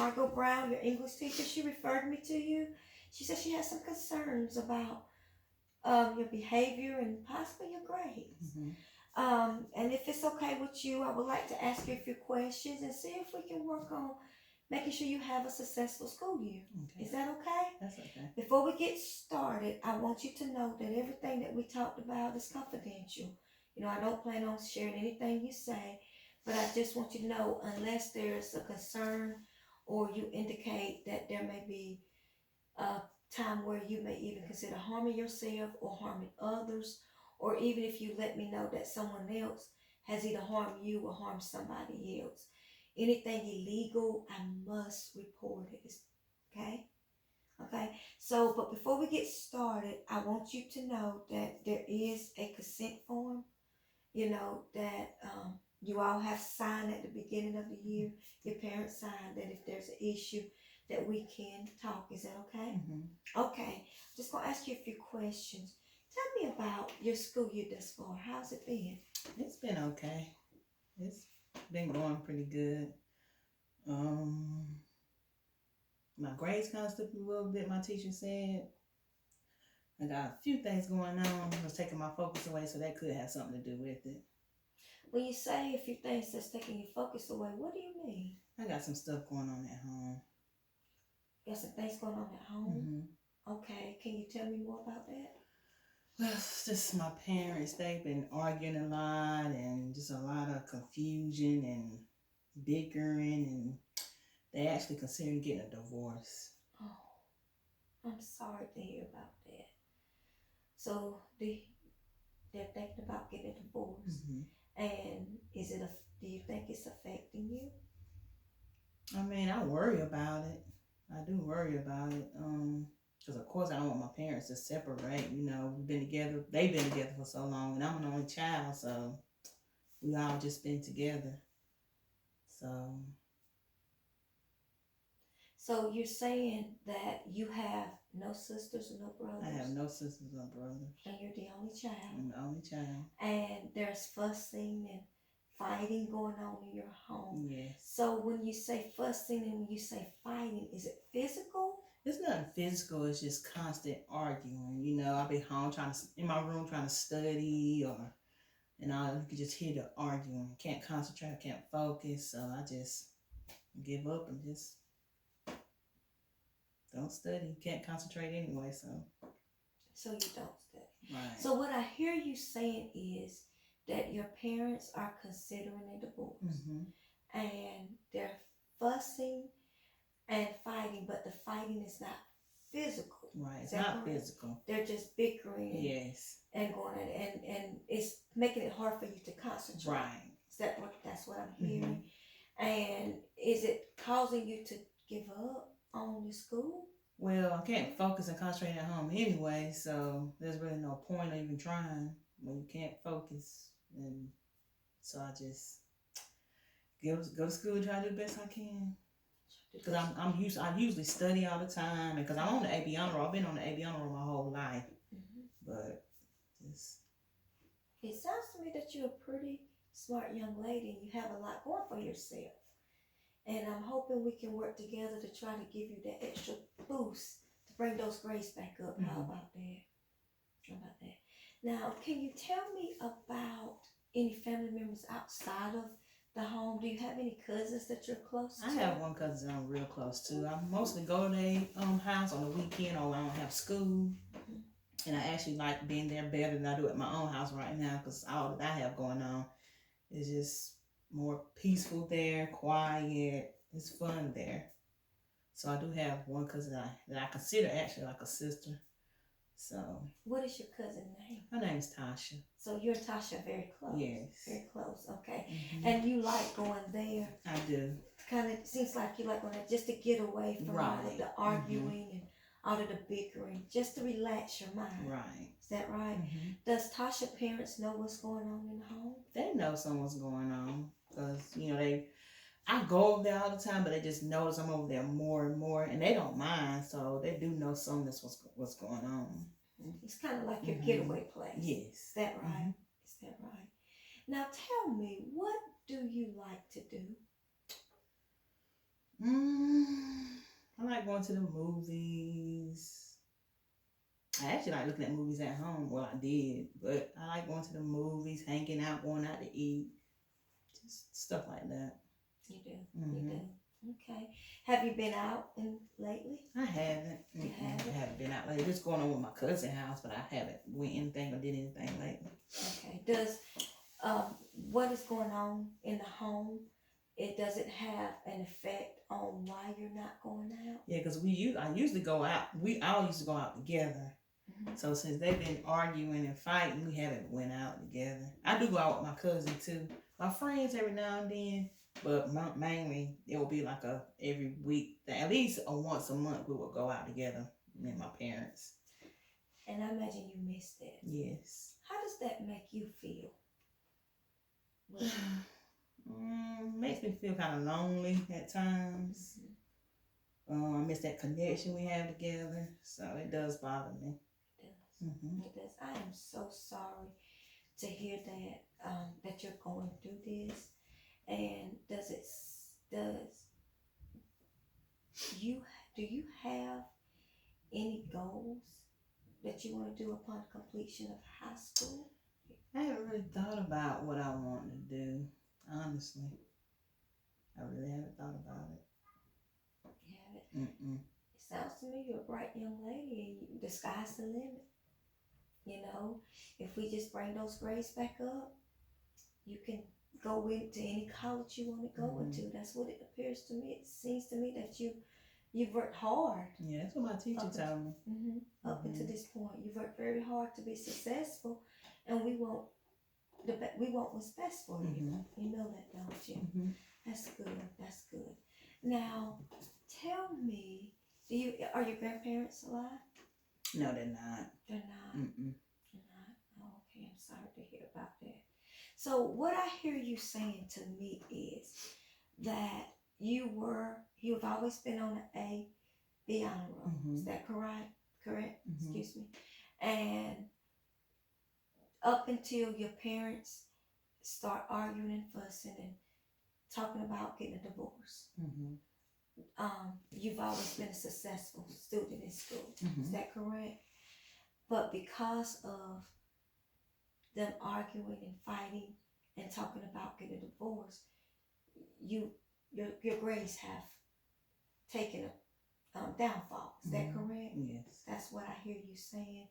Margot Brown, your English teacher, she referred me to you. She said she has some concerns about your behavior and possibly your grades. And if it's okay with you, I would like to ask you a few questions and see if we can work on making sure you have a successful school year. Okay. Is that okay? That's okay. Before we get started, I want you to know that everything that we talked about is confidential. You know, I don't plan on sharing anything you say, but I just want you to know, unless there's a concern or you indicate that there may be a time where you may even consider harming yourself or harming others, or even if you let me know that someone else has either harmed you or harmed somebody else. Anything illegal, I must report it. Okay? Okay? So, but before we get started, I want you to know that there is a consent form, you know, that you all have signed at the beginning of the year. Your parents signed that if there's an issue, that we can talk. Is that okay? Okay. Just gonna ask you a few questions. Tell me about your school year thus far. How's it been? It's been okay. It's been going pretty good. My grades kind of slipped a little bit. My teacher said I got a few things going on. It was taking my focus away, so that could have something to do with it. When you say a few things that's taking your focus away, what do you mean? I got some stuff going on at home. You got some things going on at home? Okay. Can you tell me more about that? Well, it's just my parents. They've been arguing a lot and just a lot of confusion and bickering, and they actually considering getting a divorce. Oh, I'm sorry to hear about that. So they're thinking about getting a divorce. And do you think it's affecting you? I mean, I worry about it. I do worry about it. Because of course I don't want my parents to separate. You know, they've been together for so long, and I'm an only child, so we all just been together. So you're saying that you have no sisters or no brothers? I have no sisters or brothers. And you're the only child? I'm the only child. And there's fussing and fighting going on in your home? Yes. So when you say fussing and when you say fighting, is it physical? It's nothing physical. It's just constant arguing. You know, I'll be home in my room trying to study, and you can just hear the arguing. Can't concentrate, can't focus. So I just give up and just don't study. Can't concentrate anyway, so you don't study. Right. So what I hear you saying is that your parents are considering a divorce. And they're fussing and fighting, but the fighting is not physical. Right, it's not physical. They're just bickering. Yes. And going and it's making it hard for you to concentrate. Right. That's what I'm hearing. And is it causing you to give up on your school? Well, I can't focus and concentrate at home anyway, so there's really no point in even trying when you can't focus. And so I just go to school and try to do the best I can. Because I usually study all the time, and because I'm on the AB honor roll. I've been on the AB honor roll my whole life. But it sounds to me that you're a pretty smart young lady and you have a lot going for yourself. And I'm hoping we can work together to try to give you that extra boost to bring those grades back up. How about that? Now, can you tell me about any family members outside of the home? Do you have any cousins that you're close to? I have one cousin I'm real close to. I mostly go to their house on the weekend or when I don't have school. And I actually like being there better than I do at my own house right now, because all that I have going on is just more peaceful there, quiet. It's fun there. So I do have one cousin that I consider actually like a sister. So. What is your cousin's name? Her name's Tasha. So you and Tasha are very close? Yes. Very close, okay. And you like going there? I do. Kind of seems like you like going there just to get away from all of the arguing and all of the bickering, just to relax your mind. Right. Is that right? Does Tasha's parents know what's going on in the home? They know something's going on, because, you know, I go over there all the time, but they just notice I'm over there more and more, and they don't mind, so they do know some of what's going on. It's kind of like your getaway place. Yes. Is that right? Is that right? Now tell me, what do you like to do? I like going to the movies. I actually like looking at movies at home. Well, I did, but I like going to the movies, hanging out, going out to eat, just stuff like that. You do. You Mm-hmm. do. Okay. Have you been out lately? I haven't. You I haven't? haven't been out lately. Just going on with my cousin's house, but I haven't went anything or did anything lately. Okay. Does what is going on in the home? Does it have an effect on why you're not going out? Yeah, because I usually go out. We all used to go out together. Mm-hmm. So since they've been arguing and fighting, we haven't went out together. I do go out with my cousin too. My friends every now and then, but mainly it will be like every week, at least once a month we will go out together. Me and my parents. And I imagine you missed that. Yes. How does that make you feel? Makes me feel kind of lonely at times. I miss that connection we have together, so it does bother me. It does. Mm-hmm. It does. I am so sorry to hear that that you're going through this. And do you have any goals that you want to do upon completion of high school? I haven't really thought about what I want to do, honestly. I really haven't thought about it. You haven't? It sounds to me you're a bright young lady and the sky's the limit. You know, if we just bring those grades back up, you can go into any college you want to go into. That's what it appears to me. It seems to me that you've worked hard. Yeah, that's what my teacher told me. Up until this point, you've worked very hard to be successful, and we want what's best for you. You know that, don't you? That's good. That's good. Now, tell me, are your grandparents alive? No, they're not. They're not. They're not. Oh, okay, I'm sorry to hear about that. So what I hear you saying to me is that you've always been on the A, B honor roll. Is that correct? Correct? Excuse me. And up until your parents start arguing and fussing and talking about getting a divorce, you've always been a successful student in school. Is that correct? But because of them arguing and fighting and talking about getting a divorce, your grades have taken a downfall. Is that correct? Yes. That's what I hear you saying.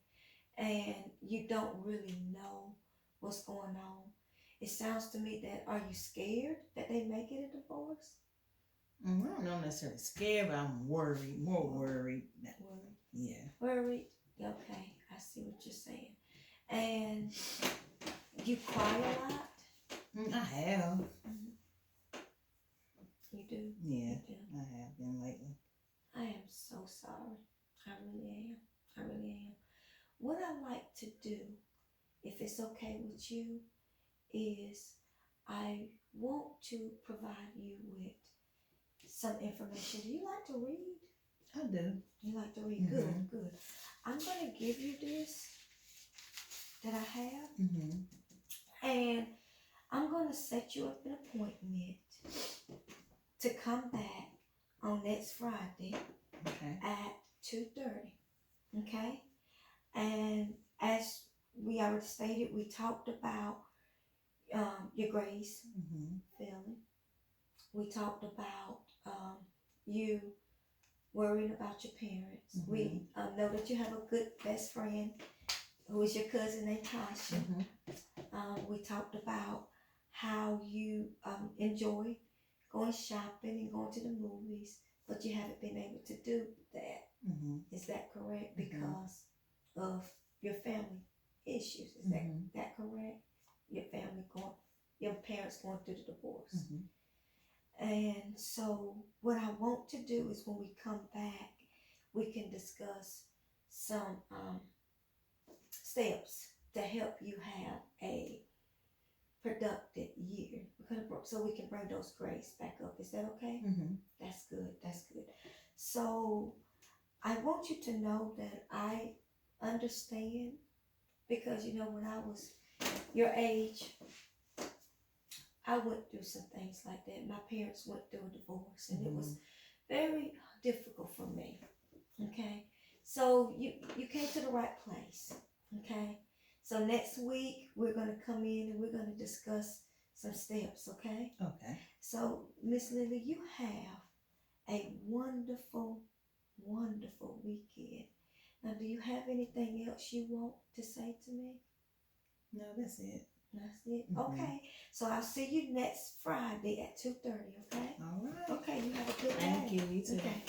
And you don't really know what's going on. It sounds to me that, are you scared that they may get a divorce? I don't know necessarily scared, but I'm worried. More worried. Worried? Yeah. Worried? Okay, I see what you're saying. And you cry a lot? I have. You do? Yeah, you do. I have been lately. I am so sorry. I really am. I really am. What I like to do, if it's okay with you, is I want to provide you with some information. Do you like to read? I do. You like to read? Good, good. I'm going to give you this that I have. And I'm going to set you up an appointment to come back on next Friday at 2:30. Okay? And as we already stated, we talked about your grades failing. We talked about you worrying about your parents. We know that you have a good best friend who is your cousin named Tasha. We talked about how you enjoy going shopping and going to the movies, but you haven't been able to do that. Is that correct? Because of your family issues. Is that correct? Your parents going through the divorce. And so what I want to do is when we come back, we can discuss some steps to help you have a productive year. So we can bring those grades back up. Is that okay? That's good. That's good. So I want you to know that I understand, because when I was your age, I went through some things like that. My parents went through a divorce, and it was Mm-hmm. very difficult for me. Okay, so you came to the right place. Okay, so next week we're gonna come in and we're gonna discuss some steps. Okay, Okay. so Miss Lily, you have a wonderful, wonderful weekend. Now, do you have anything else you want to say to me? No, that's it. That's it. Mm-hmm. Okay. So I'll see you next Friday at 2:30. Okay. All right. Okay. You have a good day. Thank you. You too. Okay.